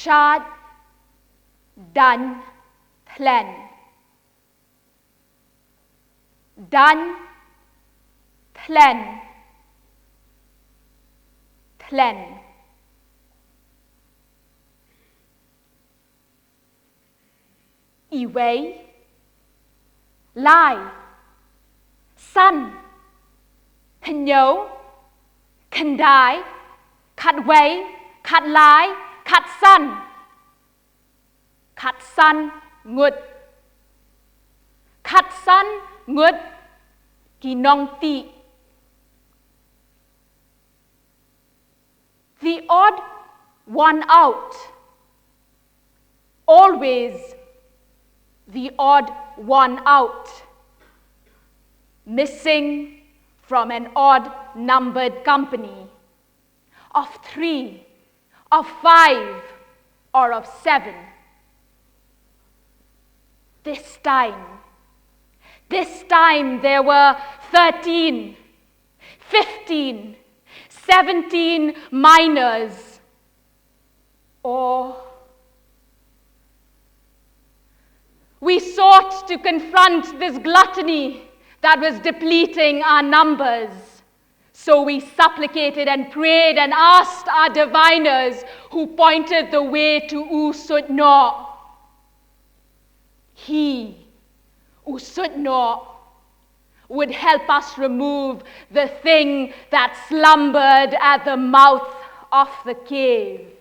Chad, Dan, Thlen. Dan, Thlen, Thlen. Iway, Lai, Sun, Pinyo, Kandai, Katway, Katlai, Katsun, Katsun, Ngut, Katsun, Ngut, Ginongti. The odd one out, always the odd one out, missing from an odd numbered company of 3, of 5, or of 7. This time there were 13, 15, 17 minors, or we sought to confront this gluttony that was depleting our numbers. So we supplicated and prayed and asked our diviners who pointed the way to U Thlen. He, U Thlen, would help us remove the thing that slumbered at the mouth of the cave.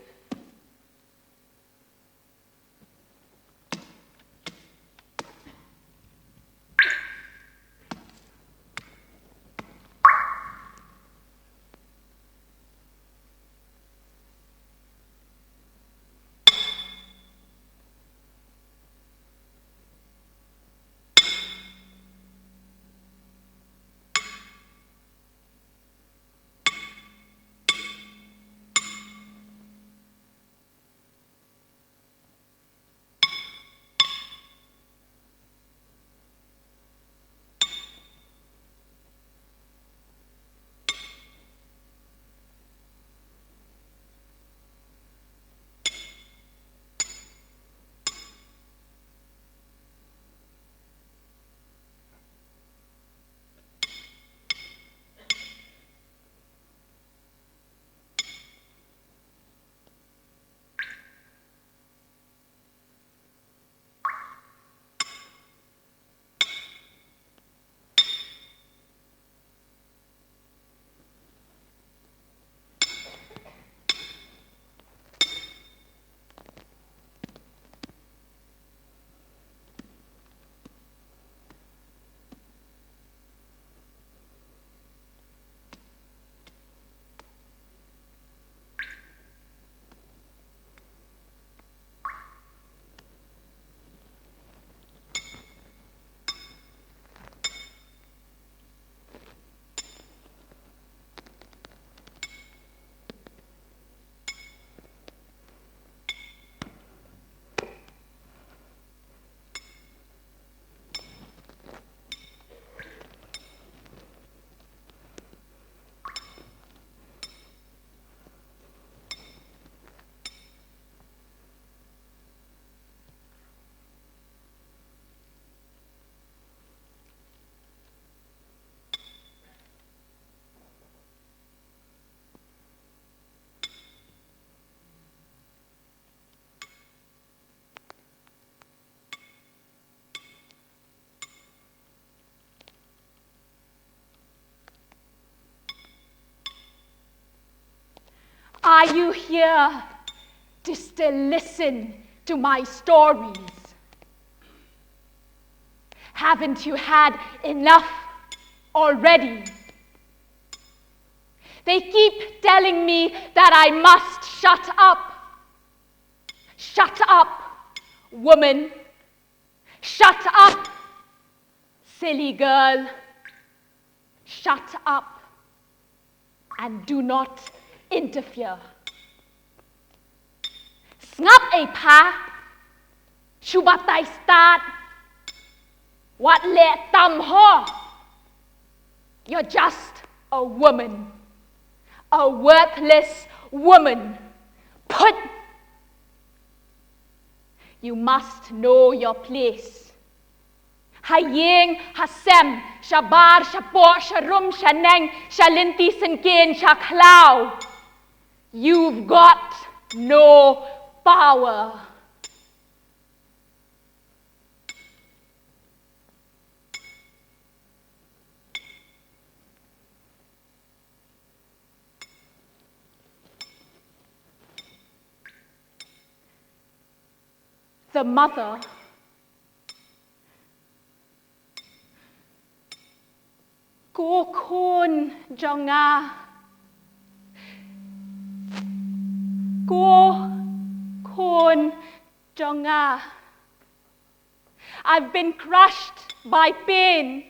Are you here to still listen to my stories? Haven't you had enough already? They keep telling me that I must shut up. Shut up, woman. Shut up, silly girl. Shut up and do not interfere. Ngap ai pa, chubatai start. What let tam ho? You're just a woman, a worthless woman, put You must know your place. Hayeng, hasem, shabar, shapor, sharum, shaneng, shalinti, sanken, shaklau. You've got no power. The mother Go khôn jonga. Go khôn jonga. I've been crushed by pain,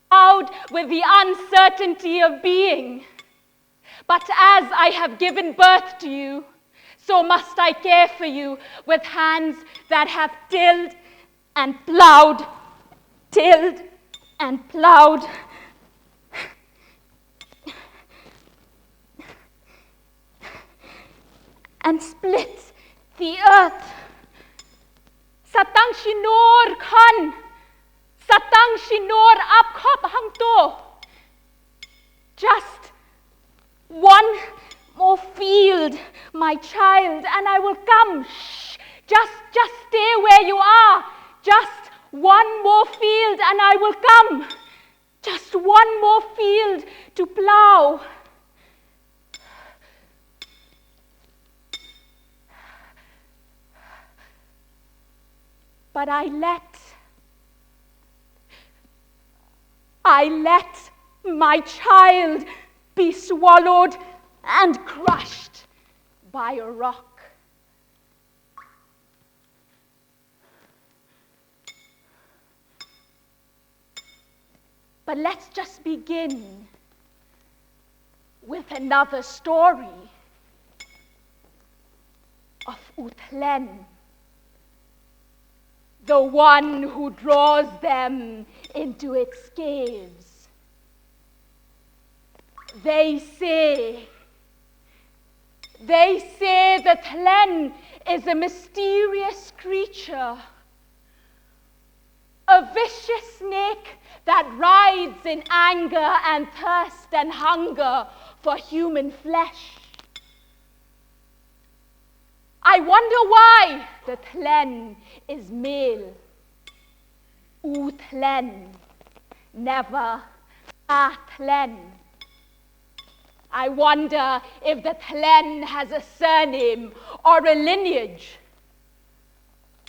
bowed with the uncertainty of being. But as I have given birth to you, so must I care for you with hands that have tilled and plowed, tilled and plowed. And split the earth. Satang shinor khan, satang shinor apkhop hangto. Just one more field, my child, and I will come. Shh. Just stay where you are. Just one more field and I will come. Just one more field to plow. But I let my child be swallowed and crushed by a rock. But let's just begin with another story of U Thlen, the one who draws them into its caves. They say the Thlen is a mysterious creature, a vicious snake that rides in anger and thirst and hunger for human flesh. I wonder why the Thlen is male. U Thlen, never A Thlen. I wonder if the Thlen has a surname or a lineage,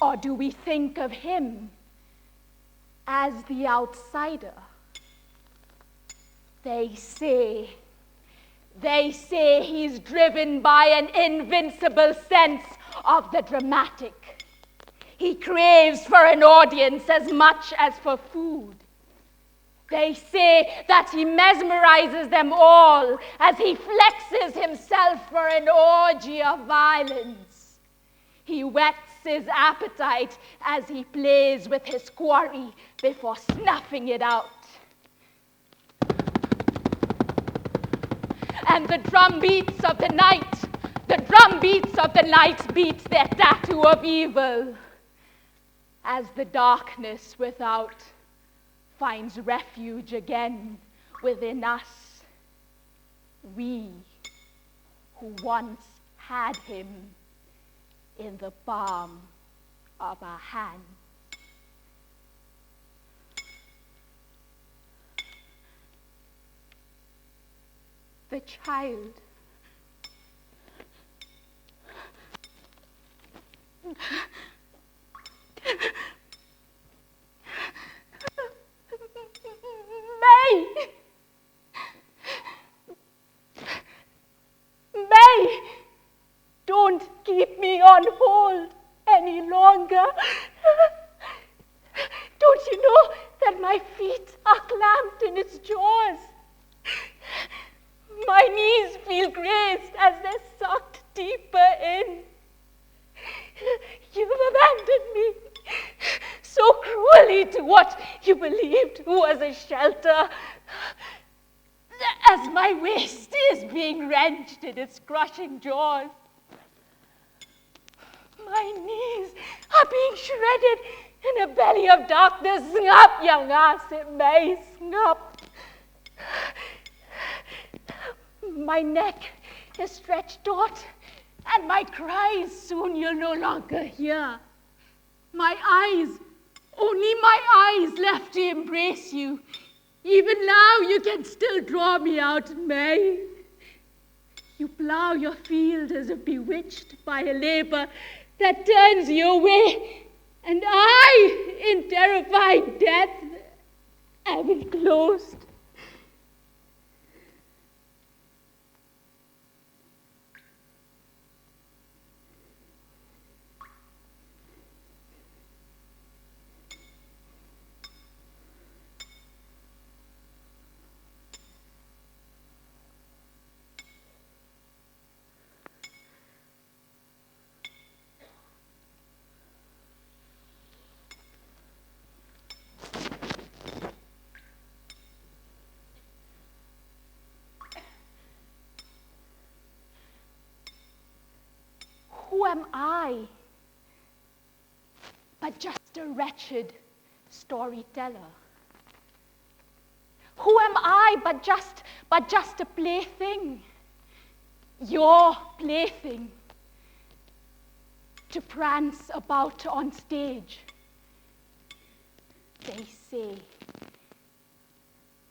or do we think of him as the outsider? They say he's driven by an invincible sense of the dramatic. He craves for an audience as much as for food. They say that he mesmerizes them all as he flexes himself for an orgy of violence. He whets his appetite as he plays with his quarry before snuffing it out. And the drum beats of the night beat their tattoo of evil as the darkness without finds refuge again within us, we who once had him in the palm of our hand. The child May, don't keep me on hold any longer. Don't you know that my feet are clamped in its jaws? My knees feel grazed as they're sucked deeper in. You've abandoned me so cruelly to what you believed was a shelter, as my waist is being wrenched in its crushing jaws. My knees are being shredded in a belly of darkness. Ngap yang it may ngap. My neck is stretched taut, and my cries soon you'll no longer hear. My eyes, only my eyes left to embrace you. Even now you can still draw me out, May. You plow your field as if bewitched by a labor that turns you away, and I, in terrified death, am enclosed. Who am I but just a wretched storyteller? Who am I but just a plaything? Your plaything to prance about on stage.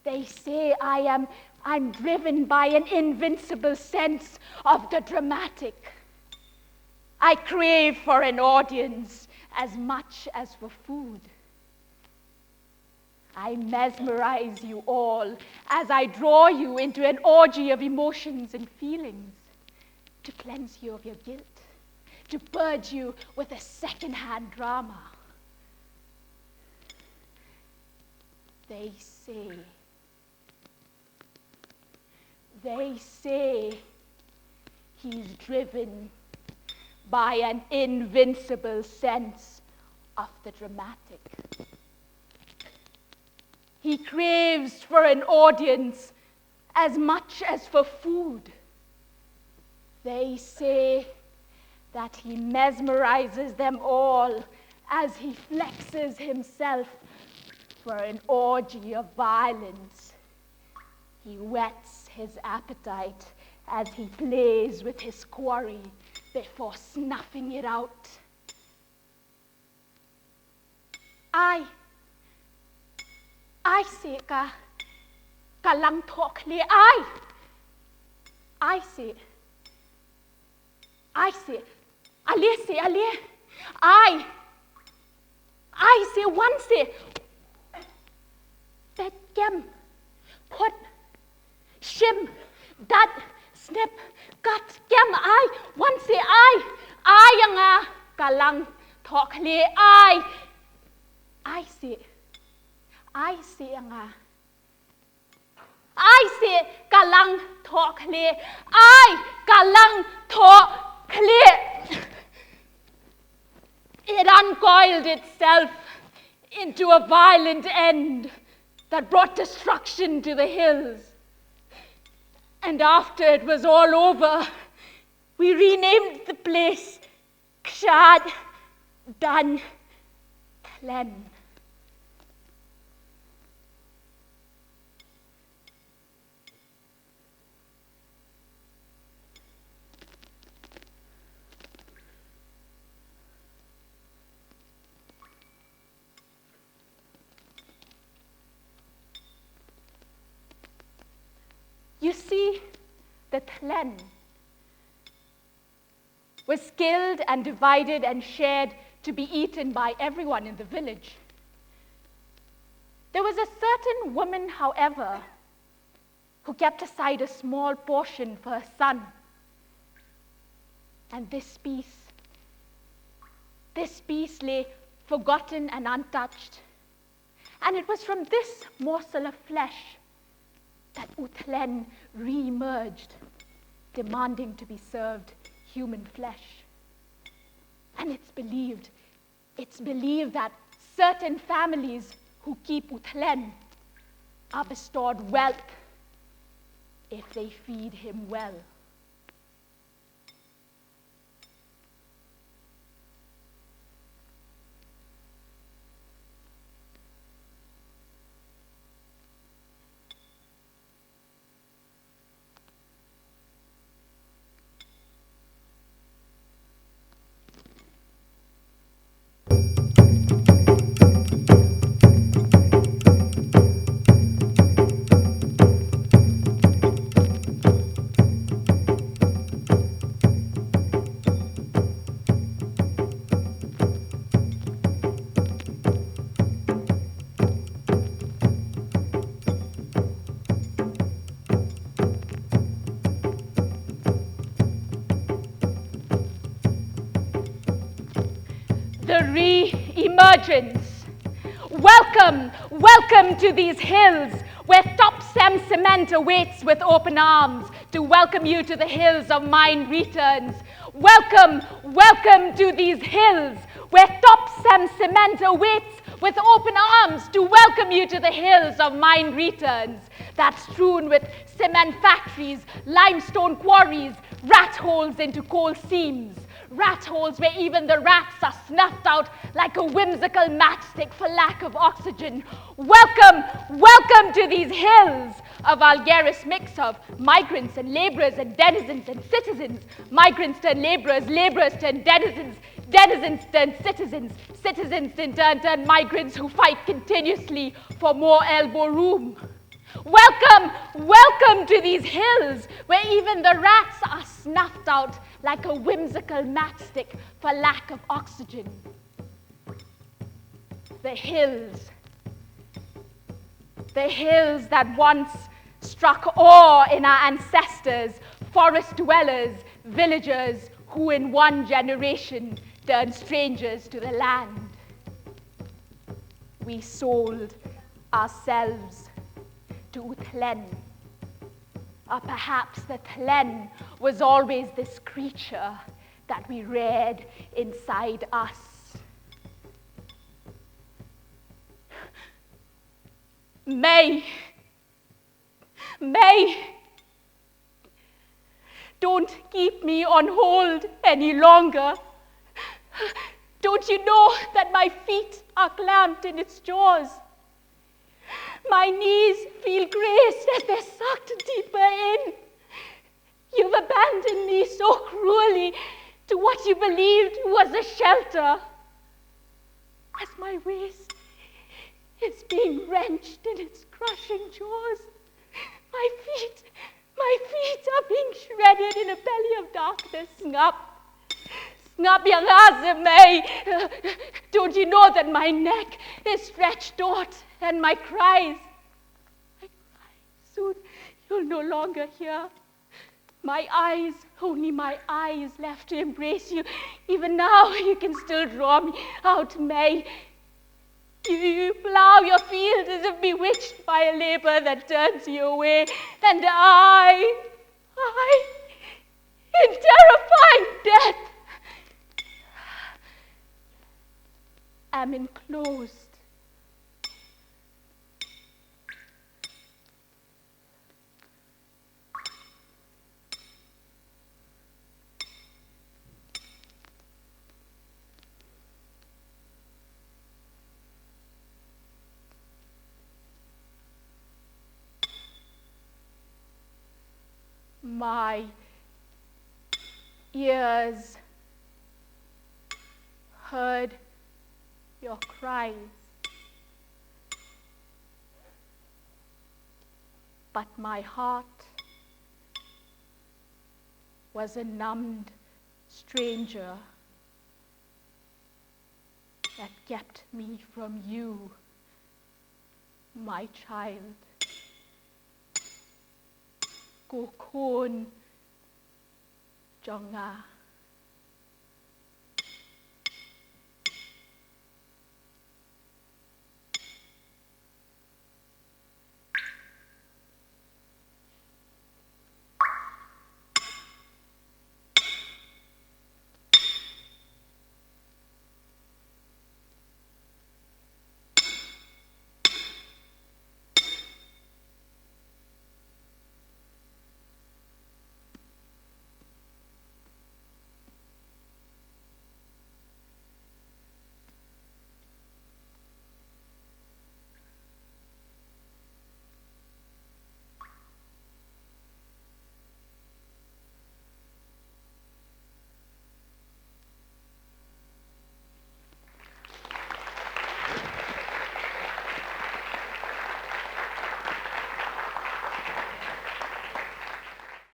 They say I'm driven by an invincible sense of the dramatic. I crave for an audience as much as for food. I mesmerize you all as I draw you into an orgy of emotions and feelings, to cleanse you of your guilt, to purge you with a second-hand drama. They say he's driven by an invincible sense of the dramatic. He craves for an audience as much as for food. They say that he mesmerizes them all as he flexes himself for an orgy of violence. He whets his appetite as he plays with his quarry before snuffing it out. I say ka lang thok le I say ale say ale I say one say that gem put shim that snip cut gem I one say I yang kalang talk le I say nga I say kalang talk le kalang talk le. It uncoiled itself into a violent end that brought destruction to the hills. And after it was all over, we renamed the place Kshad Dan Thlen. You see, the Thlen was skilled and divided and shared to be eaten by everyone in the village. There was a certain woman, however, who kept aside a small portion for her son. And this piece lay forgotten and untouched. And it was from this morsel of flesh that U Thlen re-emerged, demanding to be served human flesh. And it's believed that certain families who keep U Thlen are bestowed wealth if they feed him well. the reemergence. Welcome, welcome to these hills where top sem cement awaits with open arms to welcome you to the hills of mind returns. Welcome, welcome to these hills where top sem cement awaits with open arms to welcome you to the hills of mind returns. That's strewn with cement factories, limestone quarries, rat holes into coal seams. Rat holes where even the rats are snuffed out like a whimsical matchstick for lack of oxygen. Welcome, welcome to these hills, a vulgaris mix of migrants and laborers and denizens and citizens. Migrants turn laborers, laborers turn denizens, denizens turn citizens, citizens in turn migrants who fight continuously for more elbow room. Welcome, welcome to these hills where even the rats are snuffed out like a whimsical matchstick for lack of oxygen. The hills that once struck awe in our ancestors, forest dwellers, villagers who in one generation turned strangers to the land. We sold ourselves to U Thlen. Or perhaps the Thlen was always this creature that we reared inside us. May, don't keep me on hold any longer. Don't you know that my feet are clamped in its jaws? My knees feel grazed as they're sucked deeper in. You've abandoned me so cruelly to what you believed was a shelter. As my waist is being wrenched in its crushing jaws, my feet are being shredded in a belly of darkness. Lapdiang Syiem, don't you know that my neck is stretched taut and my cries, soon you'll no longer hear. My eyes, only my eyes left to embrace you. Even now you can still draw me out, May. You plow your fields as if bewitched by a labor that turns you away. And I, in terrifying death, am enclosed. My ears heard your cries, but my heart was a numbed stranger that kept me from you, my child. Cô khôn cho Nga.